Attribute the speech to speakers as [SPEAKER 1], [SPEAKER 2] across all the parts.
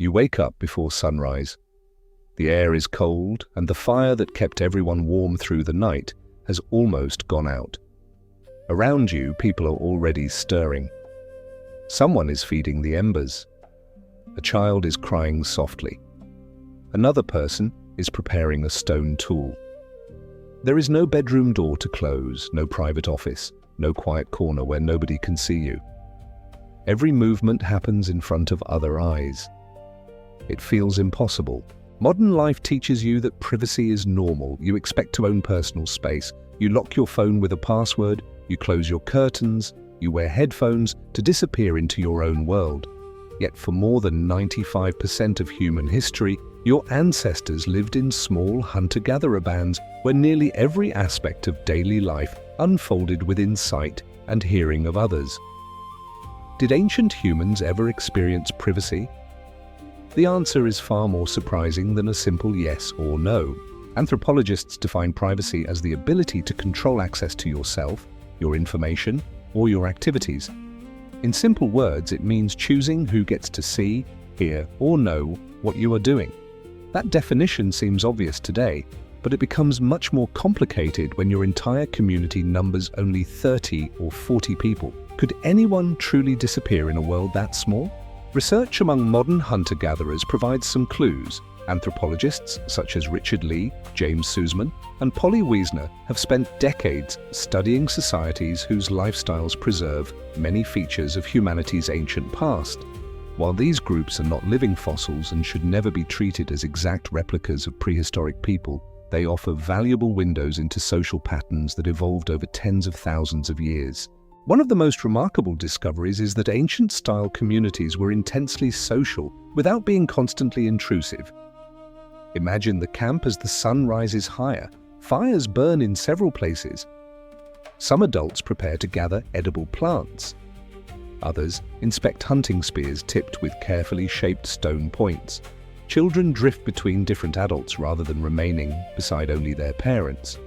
[SPEAKER 1] You wake up before sunrise. The air is cold, and the fire that kept everyone warm through the night has almost gone out. Around you, people are already stirring. Someone is feeding the embers. A child is crying softly. Another person is preparing a stone tool. There is no bedroom door to close, no private office, no quiet corner where nobody can see you. Every movement happens in front of other eyes. It feels impossible. Modern life teaches you that privacy is normal. You expect to own personal space. You lock your phone with a password. You close your curtains. You wear headphones to disappear into your own world. Yet for more than 95% of human history, your ancestors lived in small hunter-gatherer bands where nearly every aspect of daily life unfolded within sight and hearing of others. Did ancient humans ever experience privacy? The answer is far more surprising than a simple yes or no. Anthropologists define privacy as the ability to control access to yourself, your information, or your activities. In simple words, it means choosing who gets to see, hear, or know what you are doing. That definition seems obvious today, but it becomes much more complicated when your entire community numbers only 30 or 40 people. Could anyone truly disappear in a world that small? Research among modern hunter-gatherers provides some clues. Anthropologists such as Richard Lee, James Sussman, and Polly Wiesner have spent decades studying societies whose lifestyles preserve many features of humanity's ancient past. While these groups are not living fossils and should never be treated as exact replicas of prehistoric people, they offer valuable windows into social patterns that evolved over tens of thousands of years. One of the most remarkable discoveries is that ancient-style communities were intensely social without being constantly intrusive. Imagine the camp as the sun rises higher. Fires burn in several places. Some adults prepare to gather edible plants. Others inspect hunting spears tipped with carefully shaped stone points. Children drift between different adults rather than remaining beside only their parents.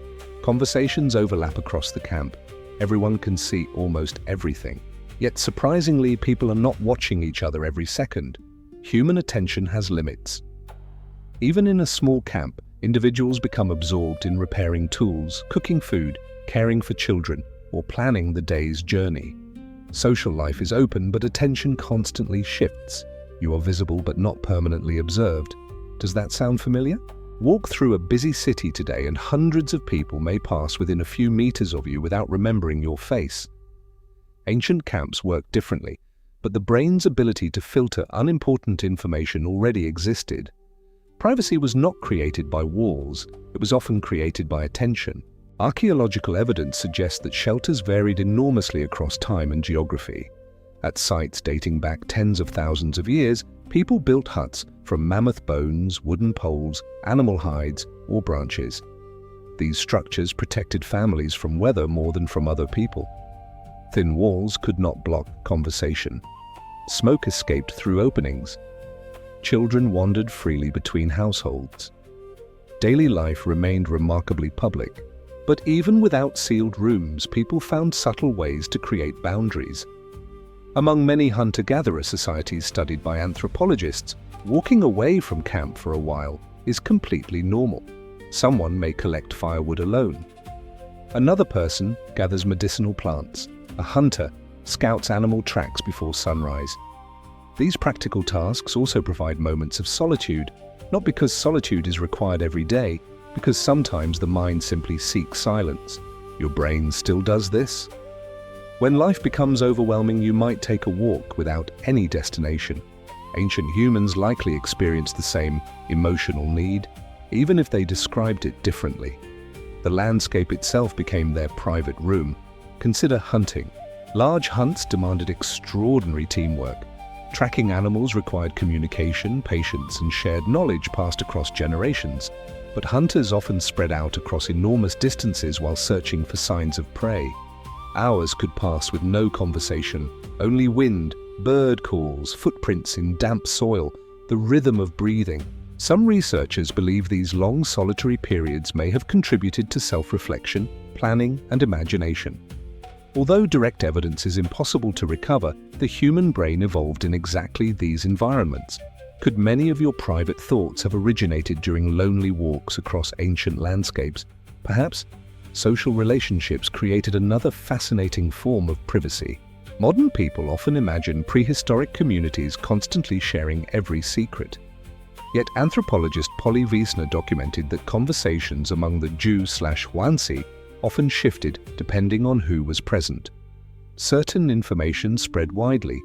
[SPEAKER 1] Conversations overlap across the camp. Everyone can see almost everything. Yet surprisingly, people are not watching each other every second. Human attention has limits. Even in a small camp, individuals become absorbed in repairing tools, cooking food, caring for children, or planning the day's journey. Social life is open, but attention constantly shifts. You are visible but not permanently observed. Does that sound familiar? Walk through a busy city today and hundreds of people may pass within a few meters of you without remembering your face. Ancient camps worked differently, but the brain's ability to filter unimportant information already existed. Privacy was not created by walls, it was often created by attention. Archaeological evidence suggests that shelters varied enormously across time and geography. At sites dating back tens of thousands of years, people built huts from mammoth bones, wooden poles, animal hides, or branches. These structures protected families from weather more than from other people. Thin walls could not block conversation. Smoke escaped through openings. Children wandered freely between households. Daily life remained remarkably public, but even without sealed rooms, people found subtle ways to create boundaries. Among many hunter-gatherer societies studied by anthropologists, walking away from camp for a while is completely normal. Someone may collect firewood alone. Another person gathers medicinal plants. A hunter scouts animal tracks before sunrise. These practical tasks also provide moments of solitude, not because solitude is required every day, because sometimes the mind simply seeks silence. Your brain still does this. When life becomes overwhelming, you might take a walk without any destination. Ancient humans likely experienced the same emotional need, even if they described it differently. The landscape itself became their private room. Consider hunting. Large hunts demanded extraordinary teamwork. Tracking animals required communication, patience, and shared knowledge passed across generations. But hunters often spread out across enormous distances while searching for signs of prey. Hours could pass with no conversation, only wind, bird calls, footprints in damp soil, the rhythm of breathing. Some researchers believe these long solitary periods may have contributed to self-reflection, planning, and imagination. Although direct evidence is impossible to recover, the human brain evolved in exactly these environments. Could many of your private thoughts have originated during lonely walks across ancient landscapes? Perhaps social relationships created another fascinating form of privacy. Modern people often imagine prehistoric communities constantly sharing every secret. Yet anthropologist Polly Wiesner documented that conversations among the Jew/Huansi often shifted depending on who was present. Certain information spread widely.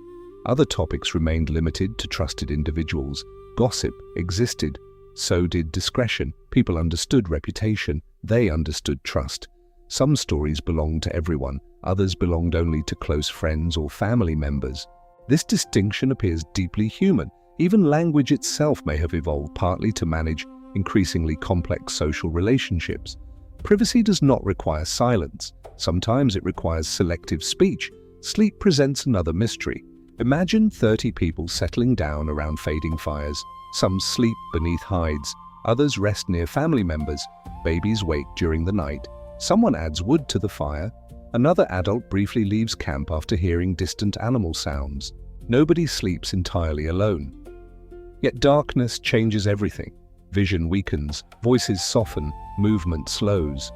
[SPEAKER 1] Other topics remained limited to trusted individuals. Gossip existed. So did discretion. People understood reputation. They understood trust. Some stories belonged to everyone. Others belonged only to close friends or family members. This distinction appears deeply human. Even language itself may have evolved partly to manage increasingly complex social relationships. Privacy does not require silence. Sometimes it requires selective speech. Sleep presents another mystery. Imagine 30 people settling down around fading fires. Some sleep beneath hides. Others rest near family members. Babies wake during the night. Someone adds wood to the fire. Another adult briefly leaves camp after hearing distant animal sounds. Nobody sleeps entirely alone. Yet darkness changes everything. Vision weakens, voices soften, movement slows.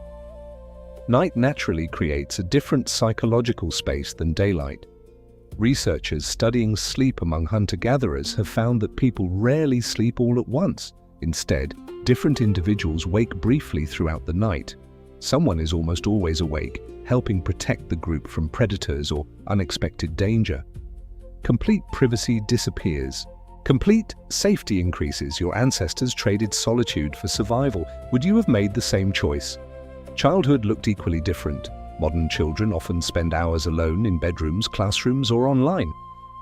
[SPEAKER 1] Night naturally creates a different psychological space than daylight. Researchers studying sleep among hunter-gatherers have found that people rarely sleep all at once. Instead, different individuals wake briefly throughout the night. Someone is almost always awake, helping protect the group from predators or unexpected danger. Complete privacy disappears. Complete safety increases. Your ancestors traded solitude for survival. Would you have made the same choice? Childhood looked equally different. Modern children often spend hours alone in bedrooms, classrooms, or online.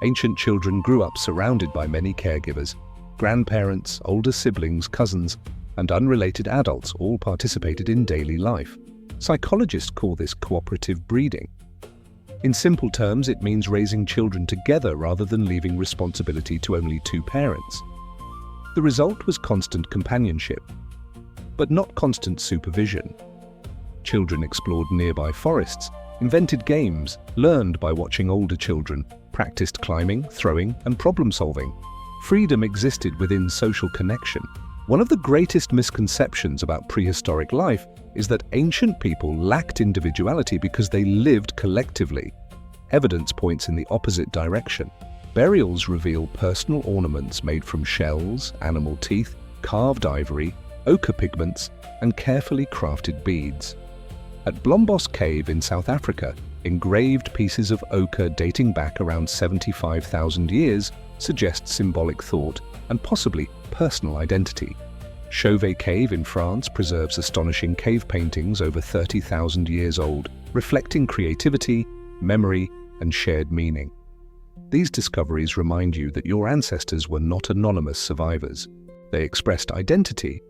[SPEAKER 1] Ancient children grew up surrounded by many caregivers. Grandparents, older siblings, cousins, and unrelated adults all participated in daily life. Psychologists call this cooperative breeding. In simple terms, it means raising children together rather than leaving responsibility to only two parents. The result was constant companionship, but not constant supervision. Children explored nearby forests, invented games, learned by watching older children, practiced climbing, throwing, and problem-solving. Freedom existed within social connection. One of the greatest misconceptions about prehistoric life is that ancient people lacked individuality because they lived collectively. Evidence points in the opposite direction. Burials reveal personal ornaments made from shells, animal teeth, carved ivory, ochre pigments, and carefully crafted beads. At Blombos Cave in South Africa, engraved pieces of ochre dating back around 75,000 years suggest symbolic thought and possibly personal identity. Chauvet Cave in France preserves astonishing cave paintings over 30,000 years old, reflecting creativity, memory, and shared meaning. These discoveries remind you that your ancestors were not anonymous survivors. They expressed identity.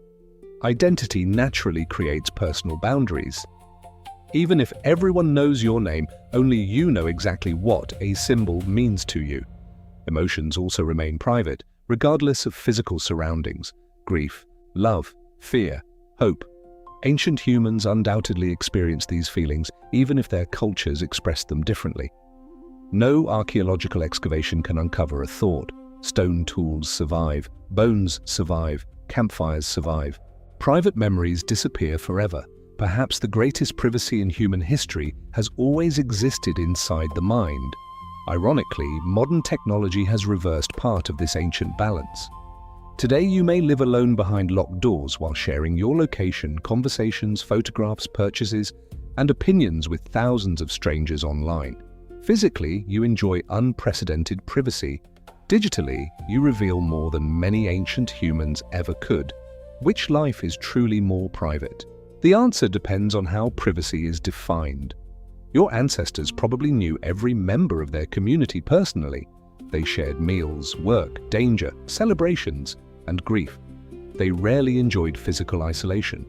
[SPEAKER 1] Identity naturally creates personal boundaries. Even if everyone knows your name, only you know exactly what a symbol means to you. Emotions also remain private, regardless of physical surroundings. Grief, love, fear, hope. Ancient humans undoubtedly experienced these feelings, even if their cultures expressed them differently. No archaeological excavation can uncover a thought. Stone tools survive, bones survive, campfires survive. Private memories disappear forever. Perhaps the greatest privacy in human history has always existed inside the mind. Ironically, modern technology has reversed part of this ancient balance. Today you may live alone behind locked doors while sharing your location, conversations, photographs, purchases, and opinions with thousands of strangers online. Physically, you enjoy unprecedented privacy. Digitally, you reveal more than many ancient humans ever could. Which life is truly more private? The answer depends on how privacy is defined. Your ancestors probably knew every member of their community personally. They shared meals, work, danger, celebrations, and grief. They rarely enjoyed physical isolation.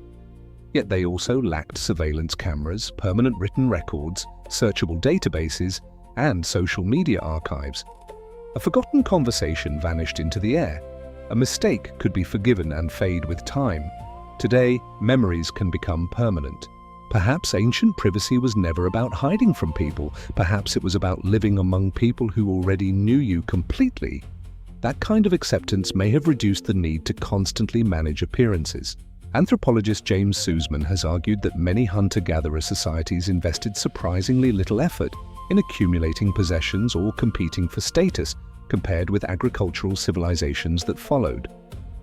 [SPEAKER 1] Yet they also lacked surveillance cameras, permanent written records, searchable databases, and social media archives. A forgotten conversation vanished into the air. A mistake could be forgiven and fade with time. Today, memories can become permanent. Perhaps ancient privacy was never about hiding from people. Perhaps it was about living among people who already knew you completely. That kind of acceptance may have reduced the need to constantly manage appearances. Anthropologist James Sussman has argued that many hunter-gatherer societies invested surprisingly little effort in accumulating possessions or competing for status compared with agricultural civilizations that followed.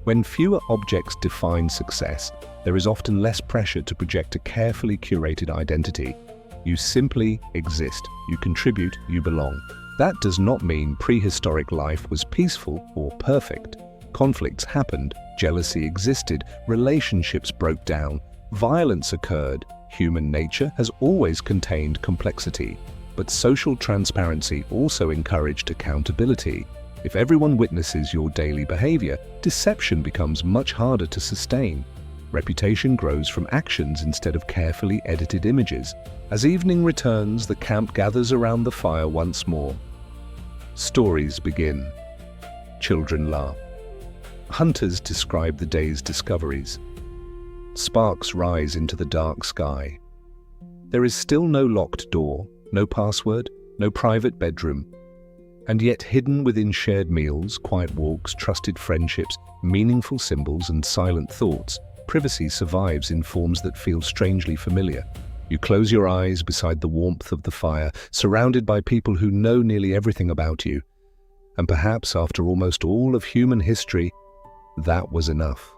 [SPEAKER 1] When fewer objects define success, there is often less pressure to project a carefully curated identity. You simply exist, you contribute, you belong. That does not mean prehistoric life was peaceful or perfect. Conflicts happened, jealousy existed, relationships broke down, violence occurred. Human nature has always contained complexity, but social transparency also encouraged accountability. If everyone witnesses your daily behavior, deception becomes much harder to sustain. Reputation grows from actions instead of carefully edited images. As evening returns, the camp gathers around the fire once more. Stories begin. Children laugh. Hunters describe the day's discoveries. Sparks rise into the dark sky. There is still no locked door, no password, no private bedroom. And yet hidden within shared meals, quiet walks, trusted friendships, meaningful symbols and silent thoughts, privacy survives in forms that feel strangely familiar. You close your eyes beside the warmth of the fire, surrounded by people who know nearly everything about you. And perhaps after almost all of human history, that was enough.